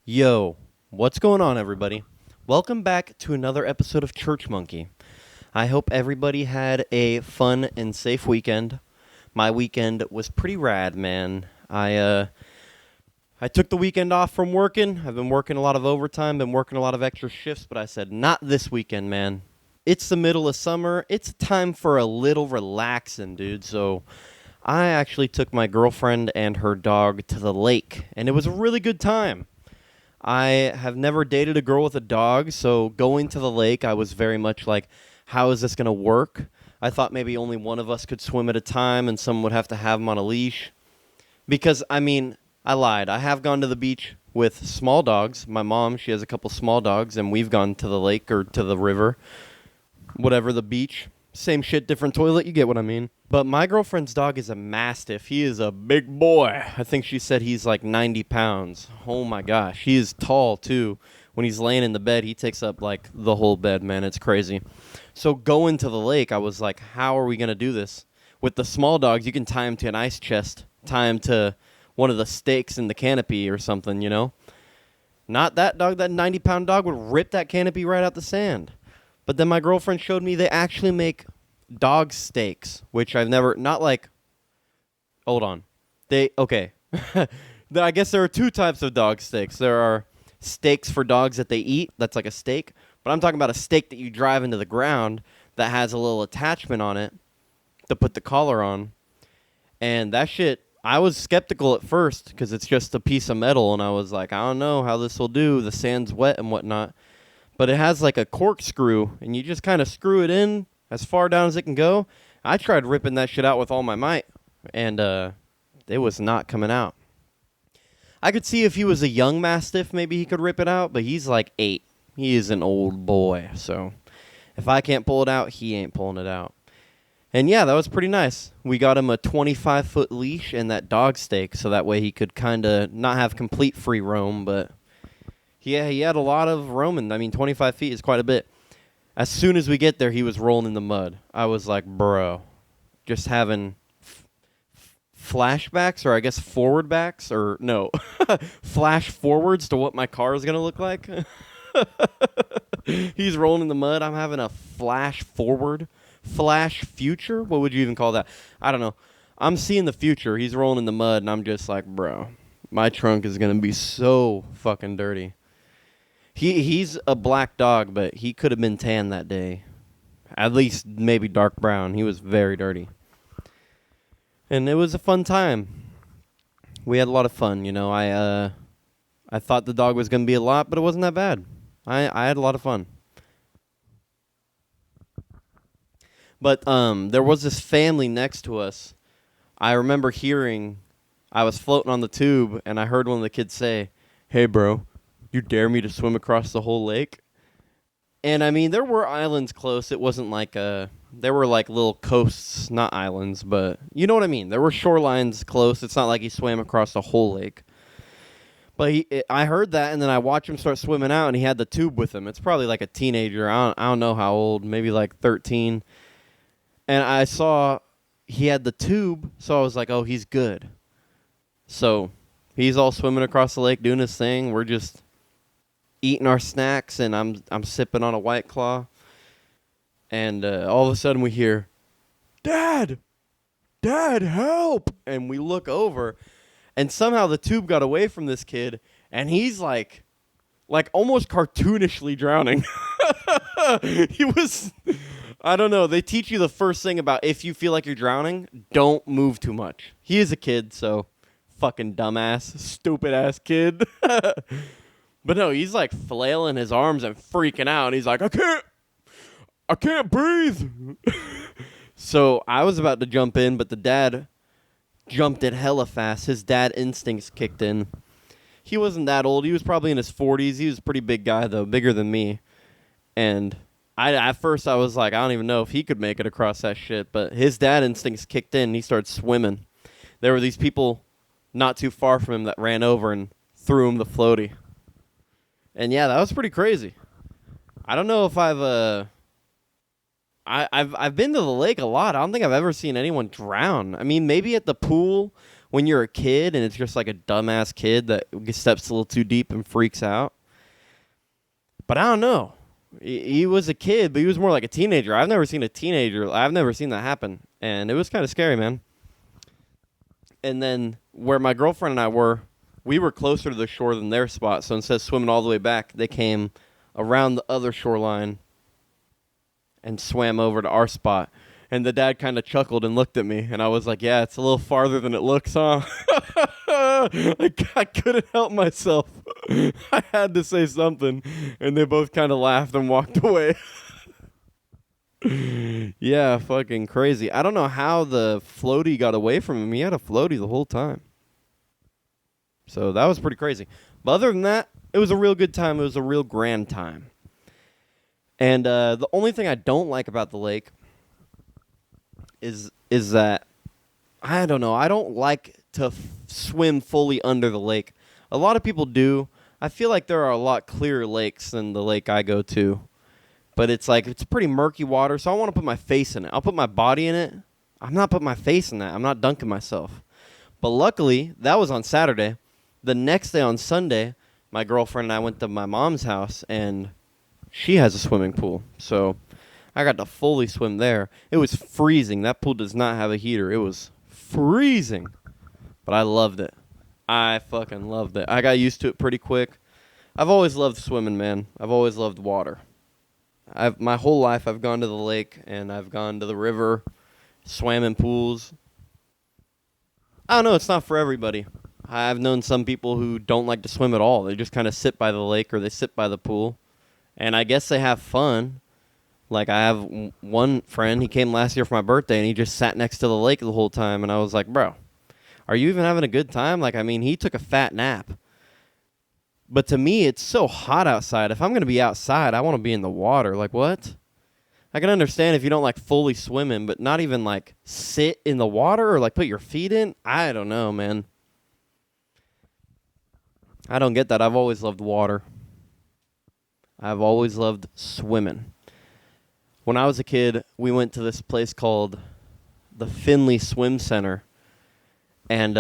Yo, what's going on, everybody? Welcome back to another episode of ChurchMunky. I hope everybody had a fun and safe weekend. My weekend was pretty rad, man. I took the weekend off from working. I've been working a lot of overtime, been working a lot of extra shifts, but I said, not this weekend, man. It's the middle of summer. It's time for a little relaxing, dude. So I actually took my girlfriend and her dog to the lake, and it was a really good time. I have never dated a girl with a dog, so going to the lake, I was very much like, how is this going to work? I thought maybe only one of us could swim at a time and someone would have to have him on a leash. Because, I lied. I have gone to the beach with small dogs. My mom, she has a couple small dogs, and we've gone to the lake or to the river, whatever, the beach. Same shit, different toilet, you get what I mean. But my girlfriend's dog is a Mastiff. He is a big boy. I think she said he's like 90 pounds. Oh my gosh, he is tall too. When he's laying in the bed, he takes up like the whole bed, man. It's crazy. So going to the lake, I was like, how are we going to do this? With the small dogs, you can tie him to an ice chest, tie him to one of the stakes in the canopy or something, you know? Not that dog, that 90-pound dog would rip that canopy right out the sand. But then my girlfriend showed me they actually make dog steaks, which I've never, not like, hold on. Okay. I guess there are two types of dog steaks. There are steaks for dogs that they eat, that's like a steak. But I'm talking about a steak that you drive into the ground that has a little attachment on it to put the collar on. And that shit, I was skeptical at first because it's just a piece of metal. And I was like, I don't know how this will do. The sand's wet and whatnot. But it has like a corkscrew, and you just kind of screw it in as far down as it can go. I tried ripping that shit out with all my might, and it was not coming out. I could see if he was a young Mastiff, maybe he could rip it out, but he's like 8. He is an old boy, so if I can't pull it out, he ain't pulling it out. And yeah, that was pretty nice. We got him a 25-foot leash and that dog stake, so that way he could kind of not have complete free roam, but yeah, he had a lot of roaming. 25 feet is quite a bit. As soon as we get there, he was rolling in the mud. I was like, bro, just having flashbacks, or I guess forward backs, or no, flash forwards to what my car is going to look like. He's rolling in the mud. I'm having a flash forward, flash future. What would you even call that? I don't know. I'm seeing the future. He's rolling in the mud, and I'm just like, bro, my trunk is going to be so fucking dirty. He's a black dog, but he could have been tan that day. At least maybe dark brown. He was very dirty. And it was a fun time. We had a lot of fun, you know. I thought the dog was going to be a lot, but it wasn't that bad. I had a lot of fun. But there was this family next to us. I remember I was floating on the tube, and I heard one of the kids say, "Hey, bro, you dare me to swim across the whole lake?" And there were islands close. It wasn't like there were like little coasts, not islands, but you know what I mean. There were shorelines close. It's not like he swam across the whole lake. But I heard that, and then I watched him start swimming out, and he had the tube with him. It's probably like a teenager. I don't know how old, maybe like 13. And I saw he had the tube, so I was like, oh, he's good. So he's all swimming across the lake doing his thing. We're just eating our snacks, and I'm sipping on a White Claw. And all of a sudden we hear, Dad, help! And we look over, and somehow the tube got away from this kid, and he's like almost cartoonishly drowning. He was, I don't know, they teach you the first thing about if you feel like you're drowning, don't move too much. He is a kid, so fucking dumbass, stupid ass kid. But no, he's like flailing his arms and freaking out. He's like, I can't breathe. So I was about to jump in, but the dad jumped in hella fast. His dad instincts kicked in. He wasn't that old. He was probably in his 40s. He was a pretty big guy, though, bigger than me. And at first I was like, I don't even know if he could make it across that shit. But his dad instincts kicked in, and he started swimming. There were these people not too far from him that ran over and threw him the floaty. And yeah, that was pretty crazy. I don't know if I've been to the lake a lot. I don't think I've ever seen anyone drown. I mean, maybe at the pool when you're a kid and it's just like a dumbass kid that steps a little too deep and freaks out. But I don't know. He was a kid, but he was more like a teenager. I've never seen that happen, and it was kind of scary, man. And then where my girlfriend and I were, we were closer to the shore than their spot, so instead of swimming all the way back, they came around the other shoreline and swam over to our spot. And the dad kind of chuckled and looked at me, and I was like, yeah, it's a little farther than it looks, huh? I couldn't help myself. I had to say something, and they both kind of laughed and walked away. Yeah, fucking crazy. I don't know how the floaty got away from him. He had a floaty the whole time. So that was pretty crazy. But other than that, it was a real good time. It was a real grand time. And the only thing I don't like about the lake is that, I don't know, I don't like to swim fully under the lake. A lot of people do. I feel like there are a lot clearer lakes than the lake I go to. But it's like, it's pretty murky water, so I want to put my face in it. I'll put my body in it. I'm not putting my face in that. I'm not dunking myself. But luckily, that was on Saturday. The next day on Sunday, my girlfriend and I went to my mom's house, and she has a swimming pool. So I got to fully swim there. It was freezing. That pool does not have a heater. It was freezing. But I loved it. I fucking loved it. I got used to it pretty quick. I've always loved swimming, man. I've always loved water. My whole life I've gone to the lake, and I've gone to the river, swam in pools. I don't know, it's not for everybody. I've known some people who don't like to swim at all. They just kind of sit by the lake or they sit by the pool. And I guess they have fun. Like, I have one friend, he came last year for my birthday, and he just sat next to the lake the whole time. And I was like, bro, are you even having a good time? Like, I mean, he took a fat nap. But to me, it's so hot outside. If I'm going to be outside, I want to be in the water. Like, what? I can understand if you don't like fully swimming, but not even like sit in the water or like put your feet in. I don't know, man. I don't get that. I've always loved water. I've always loved swimming. When I was a kid, we went to this place called the Finley Swim Center. And,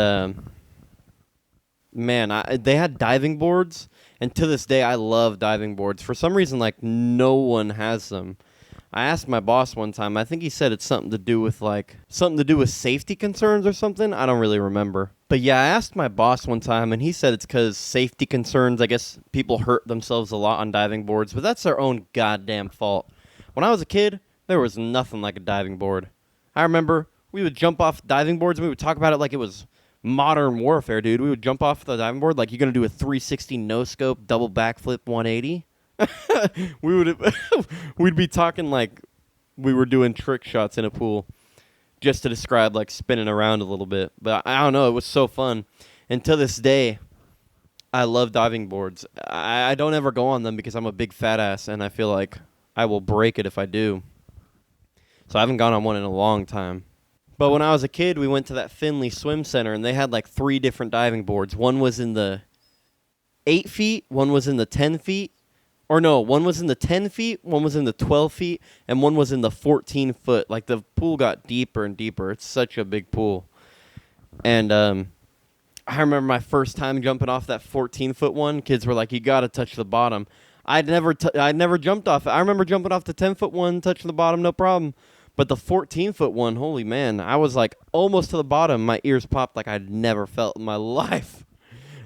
man, they had diving boards, and to this day, I love diving boards. For some reason, like, no one has them. I asked my boss one time. I think he said it's something to do with safety concerns or something. I don't really remember. But yeah, I asked my boss one time, and he said it's because safety concerns. I guess people hurt themselves a lot on diving boards, but that's their own goddamn fault. When I was a kid, there was nothing like a diving board. I remember we would jump off diving boards, and we would talk about it like it was modern warfare, dude. We would jump off the diving board like you're going to do a 360 no-scope double backflip 180. We'd be talking like we were doing trick shots in a pool just to describe like spinning around a little bit. But I don't know, it was so fun. And to this day, I love diving boards. I don't ever go on them because I'm a big fat ass and I feel like I will break it if I do. So I haven't gone on one in a long time. But when I was a kid, we went to that Finley Swim Center, and they had like 3 different diving boards. One was in the 8 feet, one was in the 10 feet. Or no, one was in the 10 feet, one was in the 12 feet, and one was in the 14 foot. Like, the pool got deeper and deeper. It's such a big pool. And I remember my first time jumping off that 14-foot one. Kids were like, you got to touch the bottom. I'd never jumped off it. I remember jumping off the 10-foot one, touching the bottom, no problem. But the 14-foot one, holy man, I was like almost to the bottom. My ears popped like I'd never felt in my life.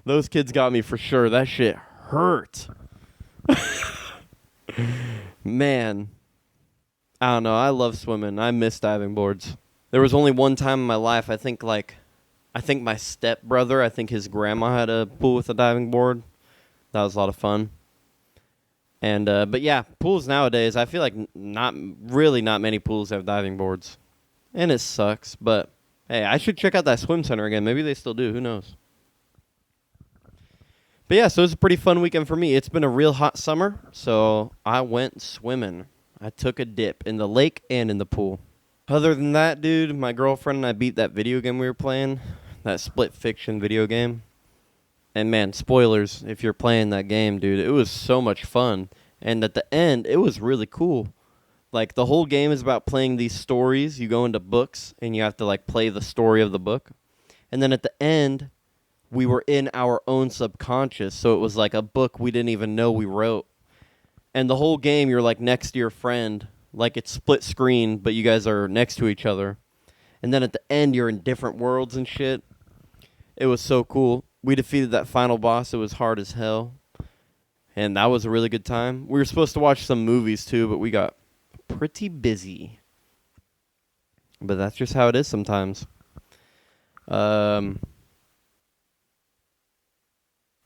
Those kids got me for sure. That shit hurt. Man. I don't know. I love swimming. I miss diving boards. There was only one time in my life, I think my stepbrother, his grandma had a pool with a diving board. That was a lot of fun. And but yeah, pools nowadays, I feel like not many pools have diving boards. And it sucks, but hey, I should check out that swim center again. Maybe they still do, who knows. But yeah, so it was a pretty fun weekend for me. It's been a real hot summer, so I went swimming. I took a dip in the lake and in the pool. Other than that, dude, my girlfriend and I beat that video game we were playing, that split fiction video game. And man, spoilers, if you're playing that game, dude, it was so much fun. And at the end, it was really cool Like, the whole game is about playing these stories. You go into books, and you have to, like, play the story of the book. And then at the end, we were in our own subconscious, so it was like a book we didn't even know we wrote. And the whole game, you're, like, next to your friend. Like, it's split screen, but you guys are next to each other. And then at the end, you're in different worlds and shit. It was so cool. We defeated that final boss. It was hard as hell. And that was a really good time. We were supposed to watch some movies, too, but we got pretty busy. But that's just how it is sometimes.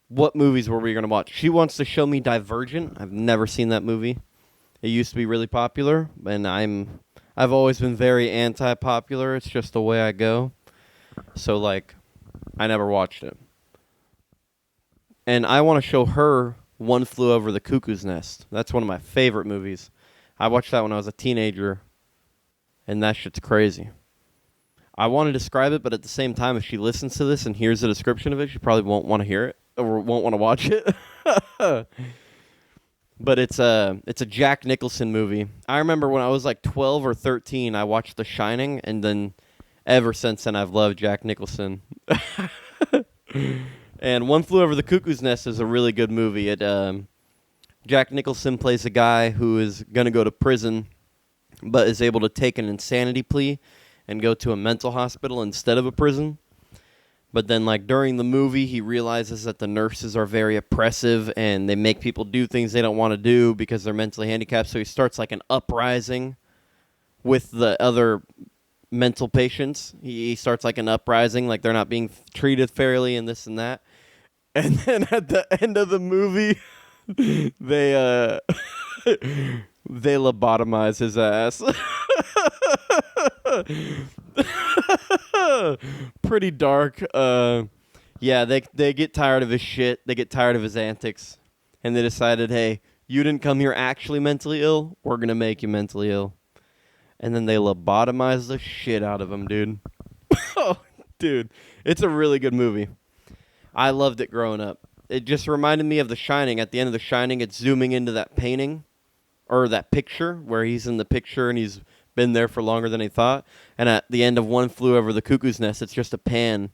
What movies were we going to watch? She wants to show me Divergent. I've never seen that movie. It used to be really popular, and I've always been very anti-popular. It's just the way I go. So, like, I never watched it. And I want to show her One Flew Over the Cuckoo's Nest. That's one of my favorite movies. I watched that when I was a teenager, and that shit's crazy. I want to describe it, but at the same time, if she listens to this and hears the description of it, she probably won't want to hear it or won't want to watch it. But it's a Jack Nicholson movie. I remember when I was like 12 or 13, I watched The Shining, and then ever since then, I've loved Jack Nicholson. And One Flew Over the Cuckoo's Nest is a really good movie. Jack Nicholson plays a guy who is going to go to prison, but is able to take an insanity plea and go to a mental hospital instead of a prison. But then, like, during the movie, he realizes that the nurses are very oppressive and they make people do things they don't want to do because they're mentally handicapped. So he starts, like, an uprising with the other mental patients. He starts, like, an uprising, like they're not being treated fairly and this and that. And then at the end of the movie, they lobotomize his ass. Pretty dark. Yeah, they get tired of his shit. They get tired of his antics. And they decided, hey, you didn't come here actually mentally ill. We're going to make you mentally ill. And then they lobotomize the shit out of him, dude. Oh, dude. It's a really good movie. I loved it growing up. It just reminded me of The Shining. At the end of The Shining, it's zooming into that painting or that picture where he's in the picture and he's been there for longer than he thought. And at the end of One Flew Over the Cuckoo's Nest, it's just a pan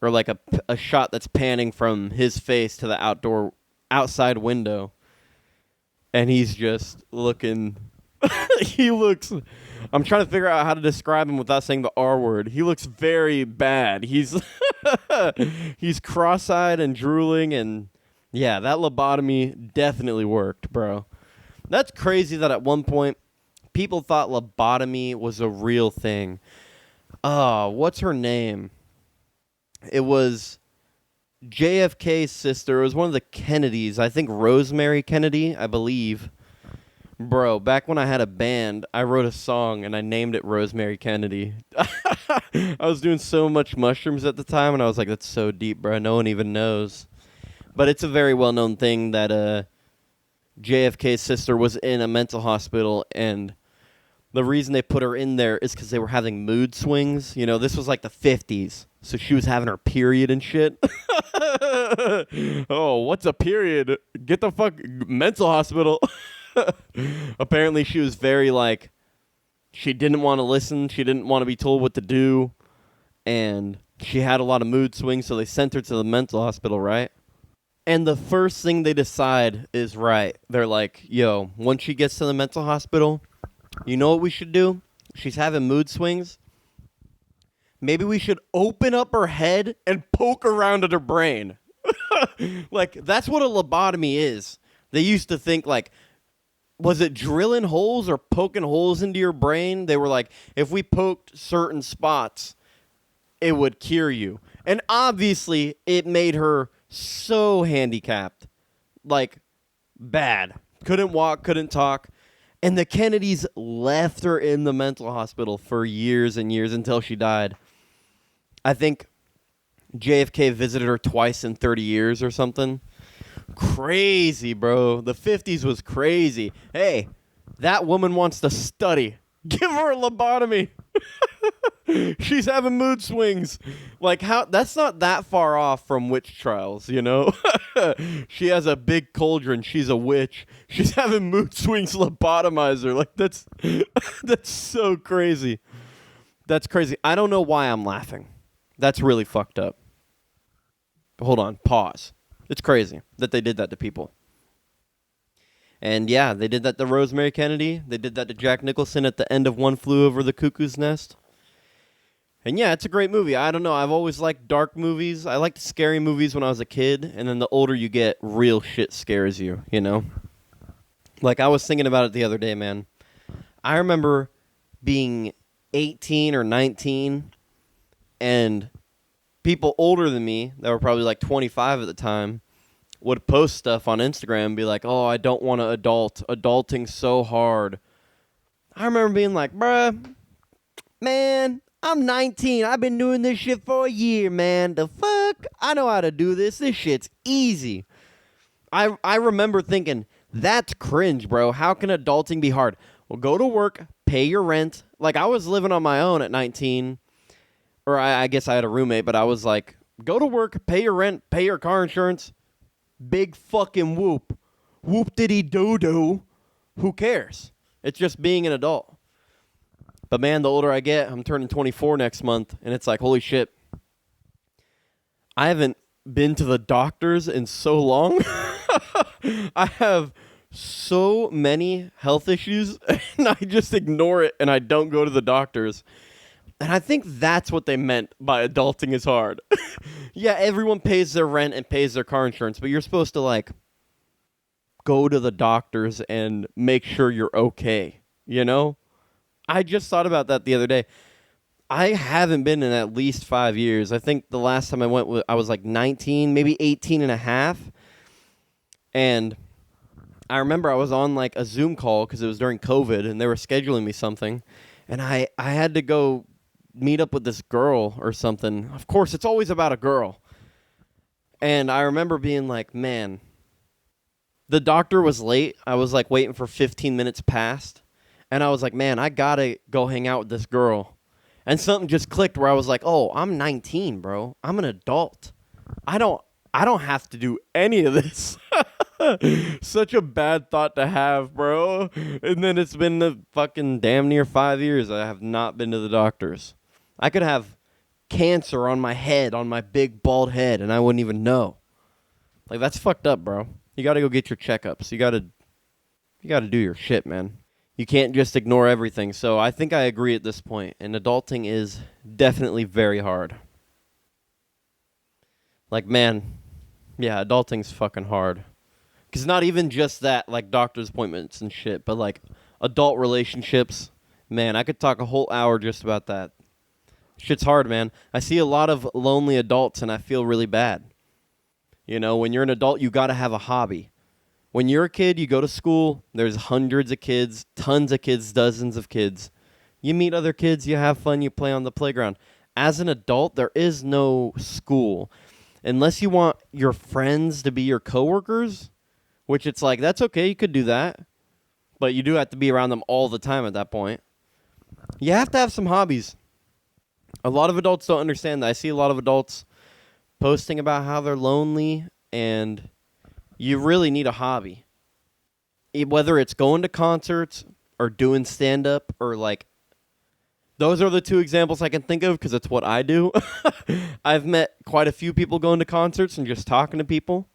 or like a shot that's panning from his face to the outside window. And he's just looking... I'm trying to figure out how to describe him without saying the R word. He looks very bad. He's cross-eyed and drooling, and yeah, that lobotomy definitely worked, bro. That's crazy that at one point people thought lobotomy was a real thing. Oh, what's her name? It was JFK's sister. It was one of the Kennedys. I think Rosemary Kennedy, I believe. Bro, back when I had a band, I wrote a song and I named it Rosemary Kennedy. I was doing so much mushrooms at the time, and I was like, that's so deep, bro. No one even knows. But it's a very well-known thing that JFK's sister was in a mental hospital, and the reason they put her in there is because they were having mood swings. You know, this was like the 50s, so she was having her period and shit. Oh, what's a period? Get the fuck mental hospital. Apparently she was very like, she didn't want to listen, she didn't want to be told what to do, and she had a lot of mood swings, so they sent her to the mental hospital, right? And the first thing they decide is, right, they're like, yo, once she gets to the mental hospital, you know what we should do? She's having mood swings. Maybe we should open up her head and poke around at her brain. Like, that's what a lobotomy is. They used to think, like, was it drilling holes or poking holes into your brain? They were like, if we poked certain spots, it would cure you. And obviously, it made her so handicapped. Like, bad. Couldn't walk, couldn't talk. And the Kennedys left her in the mental hospital for years and years until she died. I think JFK visited her twice in 30 years or something. Crazy, bro. The 50s was crazy. Hey, that woman wants to study. Give her a lobotomy. She's having mood swings. Like, how? That's not that far off from witch trials, you know? She has a big cauldron. She's a witch. She's having mood swings. Lobotomize her. Like, that's that's so crazy. That's crazy. I don't know why I'm laughing. That's really fucked up. Hold on. Pause. It's crazy that they did that to people. And yeah, they did that to Rosemary Kennedy. They did that to Jack Nicholson at the end of One Flew Over the Cuckoo's Nest. And yeah, it's a great movie. I don't know. I've always liked dark movies. I liked scary movies when I was a kid. And then the older you get, real shit scares you, you know? Like, I was thinking about it the other day, man. I remember being 18 or 19, and people older than me, that were probably like 25 at the time, would post stuff on Instagram and be like, oh, I don't want to adult. Adulting's so hard. I remember being like, bruh, man, I'm 19. I've been doing this shit for a year, man. The fuck? I know how to do this. This shit's easy. I remember thinking, that's cringe, bro. How can adulting be hard? Well, go to work, pay your rent. Like, I was living on my own at 19. Or I guess I had a roommate, but I was like, go to work, pay your rent, pay your car insurance. Big fucking whoop. Whoop-diddy-doo-doo. Who cares? It's just being an adult. But man, the older I get, I'm turning 24 next month, and it's like, holy shit. I haven't been to the doctors in so long. I have so many health issues, and I just ignore it, and I don't go to the doctors. And I think that's what they meant by adulting is hard. Yeah, everyone pays their rent and pays their car insurance, but you're supposed to, like, go to the doctors and make sure you're okay, you know? I just thought about that the other day. I haven't been in at least 5 years. I think the last time I went, I was like 19, maybe 18 and a half. And I remember I was on, like, a Zoom call because it was during COVID, and they were scheduling me something. And I had to go meet up with this girl or something. Of course, it's always about a girl. And I remember being like, man, the doctor was late. I was like waiting for 15 minutes past. And I was like, man, I gotta go hang out with this girl. And something just clicked where I was like, oh, I'm 19, bro. I'm an adult. I don't have to do any of this. Such a bad thought to have, bro. And then it's been the fucking damn near 5 years I have not been to the doctors. I could have cancer on my head, on my big bald head, and I wouldn't even know. Like, that's fucked up, bro. You gotta go get your checkups. You gotta do your shit, man. You can't just ignore everything. So I think I agree at this point. And adulting is definitely very hard. Like, man, yeah, adulting's fucking hard. Because not even just that, like doctor's appointments and shit, but like adult relationships. Man, I could talk a whole hour just about that. Shit's hard, man. I see a lot of lonely adults, and I feel really bad. You know, when you're an adult, you got to have a hobby. When you're a kid, you go to school, there's hundreds of kids, tons of kids, dozens of kids. You meet other kids, you have fun, you play on the playground. As an adult, there is no school. Unless you want your friends to be your coworkers, which it's like, that's okay, you could do that. But you do have to be around them all the time at that point. You have to have some hobbies. A lot of adults don't understand that. I see a lot of adults posting about how they're lonely, and you really need a hobby. Whether it's going to concerts or doing stand-up or like, those are the two examples I can think of because it's what I do. I've met quite a few people going to concerts and just talking to people.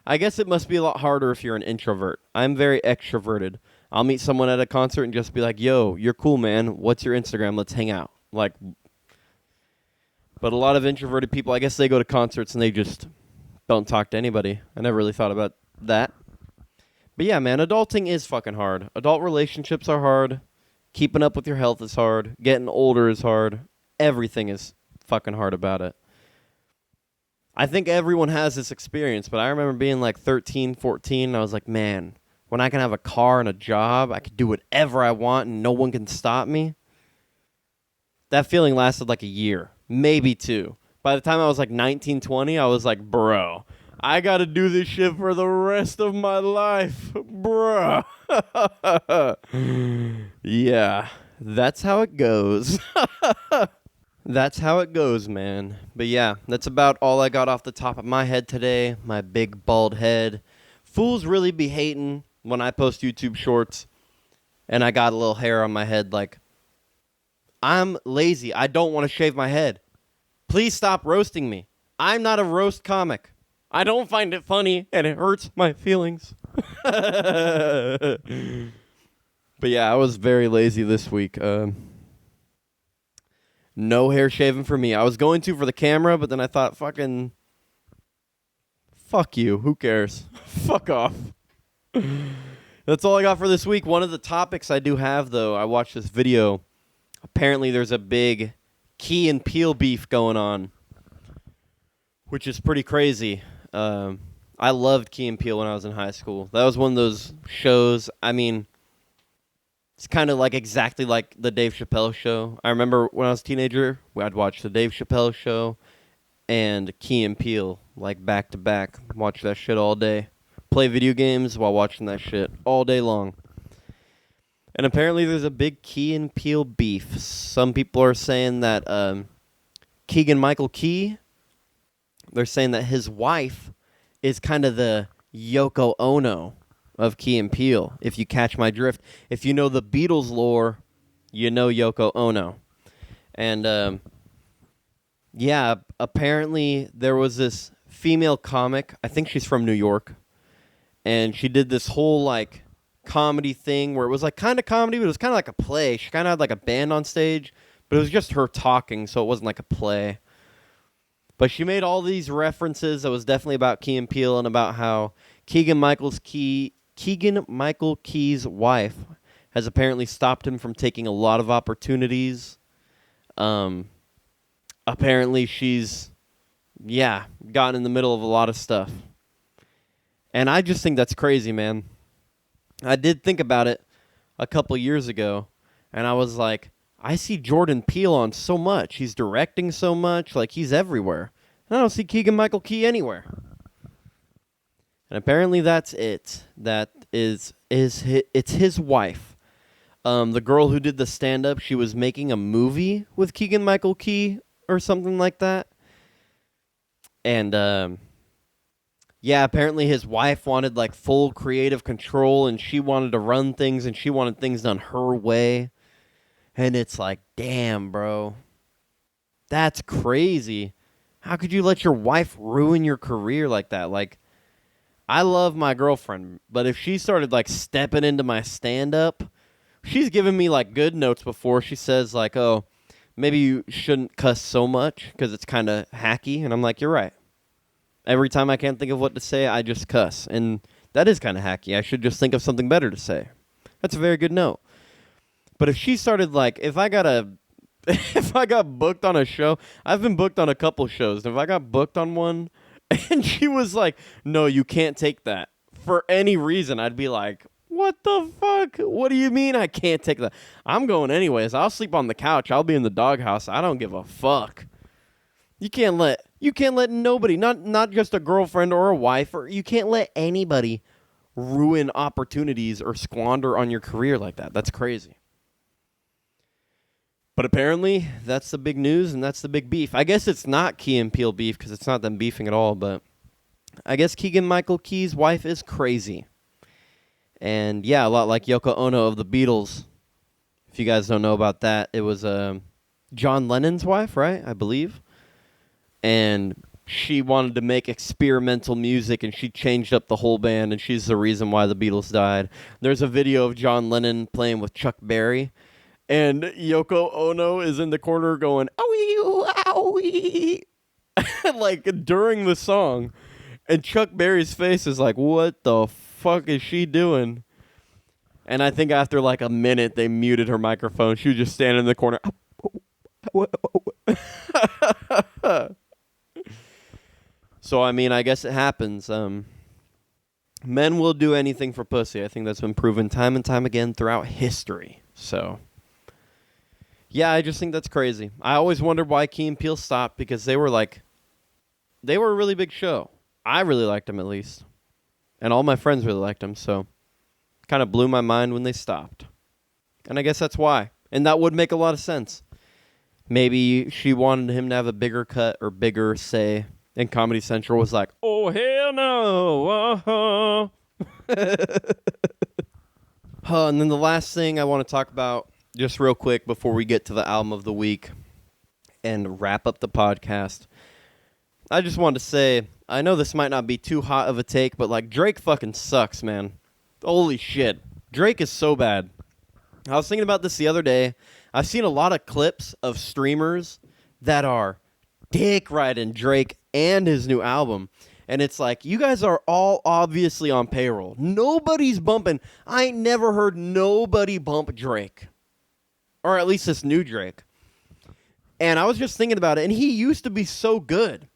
I guess it must be a lot harder if you're an introvert. I'm very extroverted. I'll meet someone at a concert and just be like, yo, you're cool, man. What's your Instagram? Let's hang out. Like, but a lot of introverted people, I guess they go to concerts and they just don't talk to anybody. I never really thought about that. But yeah, man, adulting is fucking hard. Adult relationships are hard. Keeping up with your health is hard. Getting older is hard. Everything is fucking hard about it. I think everyone has this experience, but I remember being like 13, 14, and I was like, man, when I can have a car and a job, I can do whatever I want and no one can stop me. That feeling lasted like a year, maybe two. By the time I was like 19, 20, I was like, bro, I got to do this shit for the rest of my life, bro. Yeah, that's how it goes. That's how it goes, man. But yeah, that's about all I got off the top of my head today. My big bald head. Fools really be hating when I post YouTube shorts and I got a little hair on my head. Like, I'm lazy. I don't want to shave my head. Please stop roasting me. I'm not a roast comic. I don't find it funny and it hurts my feelings. But yeah, I was very lazy this week. No hair shaving for me. I was going to for the camera, but then I thought, fuck you. Who cares? Fuck off. That's all I got for this week. One of the topics I do have, though, I watched this video. Apparently there's a big Key and Peele beef going on, which is pretty crazy. I loved Key and Peele when I was in high school. That was one of those shows, I mean, it's kind of like exactly like the Dave Chappelle show. I remember when I was a teenager, I'd watch the Dave Chappelle show and Key and Peele, like back to back. Watch that shit all day. Play video games while watching that shit all day long. And apparently there's a big Key and Peele beef. Some people are saying that Keegan-Michael Key, they're saying that his wife is kind of the Yoko Ono of Key and Peele, if you catch my drift. If you know the Beatles lore, you know Yoko Ono. And, yeah, apparently there was this female comic, I think she's from New York, and she did this whole, like, comedy thing where it was, like, kind of comedy, but it was kind of like a play. She kind of had, like, a band on stage, but it was just her talking, so it wasn't like a play. But she made all these references that was definitely about Key and Peele and about how Keegan-Michael Key's wife has apparently stopped him from taking a lot of opportunities. Apparently she's, gotten in the middle of a lot of stuff. And I just think that's crazy, man. I did think about it a couple years ago, and I was like, I see Jordan Peele on so much. He's directing so much. Like, he's everywhere. And I don't see Keegan-Michael Key anywhere. And apparently that's it. It's his wife. The girl who did the stand-up, she was making a movie with Keegan-Michael Key or something like that. And, apparently his wife wanted, like, full creative control, and she wanted to run things, and she wanted things done her way. And it's like, damn, bro. That's crazy. How could you let your wife ruin your career like that? Like, I love my girlfriend, but if she started, like, stepping into my stand-up, she's given me, like, good notes before. She says, like, oh, maybe you shouldn't cuss so much because it's kind of hacky. And I'm like, you're right. Every time I can't think of what to say, I just cuss. And that is kind of hacky. I should just think of something better to say. That's a very good note. But if she started, like, if I got booked on a show, I've been booked on a couple shows. If I got booked on one and she was like, no, you can't take that for any reason, I'd be like, what the fuck? What do you mean I can't take that? I'm going anyways. I'll sleep on the couch. I'll be in the doghouse. I don't give a fuck. You can't let nobody, not just a girlfriend or a wife, or you can't let anybody ruin opportunities or squander on your career like that. That's crazy. But apparently, that's the big news, and that's the big beef. I guess it's not Key and Peele beef, because it's not them beefing at all, but I guess Keegan-Michael Key's wife is crazy. And yeah, a lot like Yoko Ono of the Beatles. If you guys don't know about that, it was John Lennon's wife, right? I believe. And she wanted to make experimental music, and she changed up the whole band, and she's the reason why the Beatles died. There's a video of John Lennon playing with Chuck Berry, and Yoko Ono is in the corner going, owie, owie, like, during the song. And Chuck Berry's face is like, what the fuck is she doing? And I think after, like, a minute, they muted her microphone. She was just standing in the corner. So, I mean, I guess it happens. Men will do anything for pussy. I think that's been proven time and time again throughout history. So, yeah, I just think that's crazy. I always wondered why Key and Peele stopped, because they were a really big show. I really liked them, at least. And all my friends really liked them, so kind of blew my mind when they stopped. And I guess that's why. And that would make a lot of sense. Maybe she wanted him to have a bigger cut or bigger say, and Comedy Central was like, oh, hell no. And then the last thing I want to talk about, just real quick before we get to the album of the week and wrap up the podcast, I just wanted to say, I know this might not be too hot of a take, but like Drake fucking sucks, man. Holy shit. Drake is so bad. I was thinking about this the other day. I've seen a lot of clips of streamers that are dick riding Drake and his new album. And it's like, you guys are all obviously on payroll. Nobody's bumping. I ain't never heard nobody bump Drake. Or at least this new Drake. And I was just thinking about it, and he used to be so good.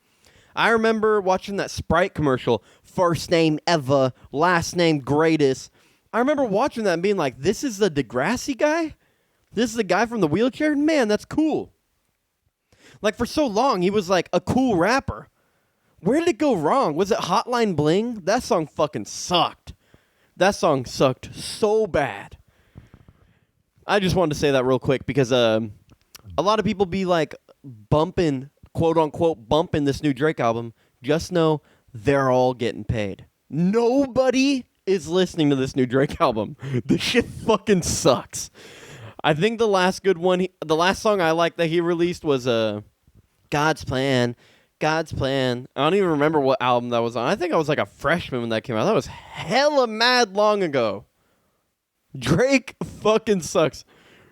I remember watching that Sprite commercial, first name ever, last name greatest. I remember watching that and being like, this is the Degrassi guy? This is the guy from the wheelchair? Man, that's cool. Like, for so long, he was like a cool rapper. Where did it go wrong? Was it Hotline Bling? That song fucking sucked. That song sucked so bad. I just wanted to say that real quick because a lot of people be like bumping, quote unquote, bumping this new Drake album. Just know they're all getting paid. Nobody is listening to this new Drake album. This shit fucking sucks. I think the last good one, the last song I liked that he released was God's Plan. God's Plan. I don't even remember what album that was on. I think I was like a freshman when that came out. That was hella mad long ago. Drake fucking sucks.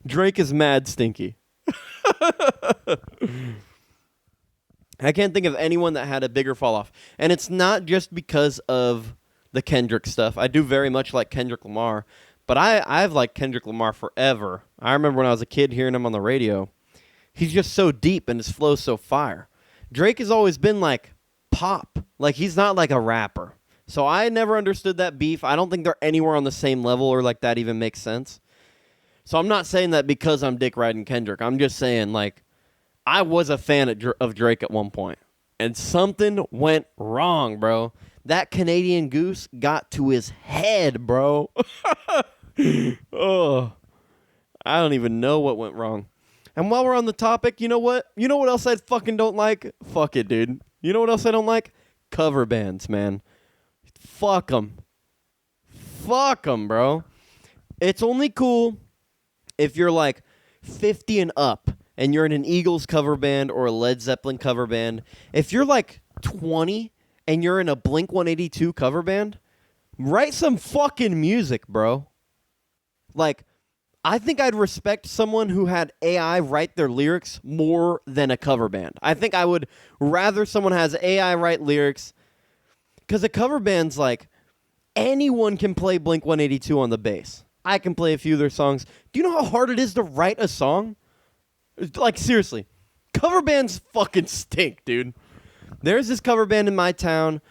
Drake is mad stinky. I can't think of anyone that had a bigger fall off. And it's not just because of the Kendrick stuff. I do very much like Kendrick Lamar. But I've liked Kendrick Lamar forever. I remember when I was a kid hearing him on the radio. He's just so deep and his flow's so fire. Drake has always been like pop. Like he's not like a rapper. So I never understood that beef. I don't think they're anywhere on the same level or like that even makes sense. So I'm not saying that because I'm dick riding Kendrick. I'm just saying like I was a fan of Drake at one point. And something went wrong, bro. That Canadian goose got to his head, bro. Oh, I don't even know what went wrong. And while we're on the topic, you know what? You know what else I fucking don't like? Fuck it, dude. You know what else I don't like? Cover bands, man. Fuck them. Fuck them, bro. It's only cool if you're like 50 and up and you're in an Eagles cover band or a Led Zeppelin cover band. If you're like 20 and you're in a Blink-182 cover band, write some fucking music, bro. Like, I think I'd respect someone who had AI write their lyrics more than a cover band. I think I would rather someone has AI write lyrics, because a cover band's like, anyone can play Blink-182 on the bass. I can play a few of their songs. Do you know how hard it is to write a song? Like, seriously. Cover bands fucking stink, dude. There's this cover band in my town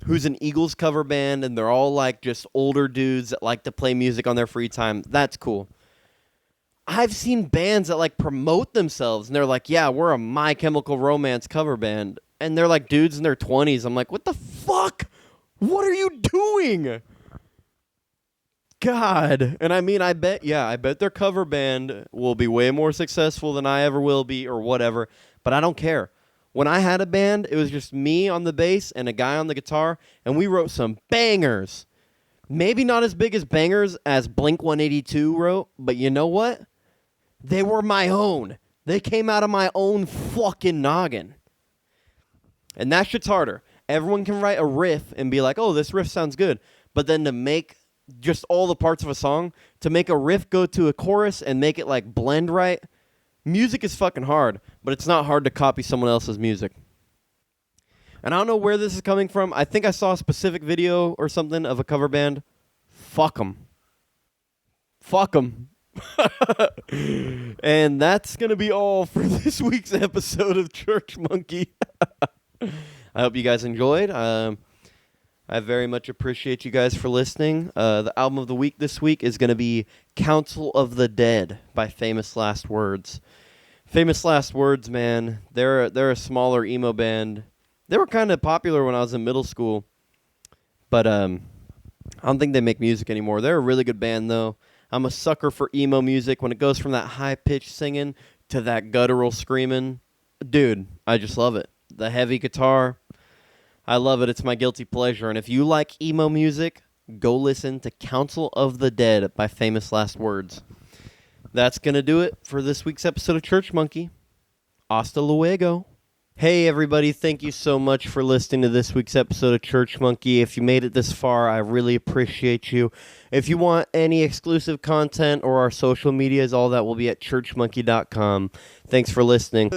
who's an Eagles cover band, and they're all like just older dudes that like to play music on their free time. That's cool. I've seen bands that like promote themselves, and they're like, yeah, we're a My Chemical Romance cover band. And they're like dudes in their 20s. I'm like, what the fuck? What are you doing? God. And I mean, I bet their cover band will be way more successful than I ever will be or whatever. But I don't care. When I had a band, it was just me on the bass and a guy on the guitar, and we wrote some bangers. Maybe not as big as bangers as Blink-182 wrote, but you know what? They were my own. They came out of my own fucking noggin. And that shit's harder. Everyone can write a riff and be like, oh, this riff sounds good. But then to make just all the parts of a song, to make a riff go to a chorus and make it like blend right, music is fucking hard, but it's not hard to copy someone else's music. And I don't know where this is coming from. I think I saw a specific video or something of a cover band. Fuck them. Fuck them. And that's going to be all for this week's episode of Church Monkey. I hope you guys enjoyed. I very much appreciate you guys for listening. The album of the week this week is going to be Council of the Dead by Famous Last Words. Famous Last Words, man, they're a smaller emo band. They were kind of popular when I was in middle school, but I don't think they make music anymore. They're a really good band, though. I'm a sucker for emo music when it goes from that high-pitched singing to that guttural screaming. Dude, I just love it. The heavy guitar, I love it. It's my guilty pleasure. And if you like emo music, go listen to Council of the Dead by Famous Last Words. That's going to do it for this week's episode of Church Monkey. Hasta luego. Hey everybody, thank you so much for listening to this week's episode of Church Monkey. If you made it this far, I really appreciate you. If you want any exclusive content or our social medias, all that will be at churchmonkey.com. Thanks for listening.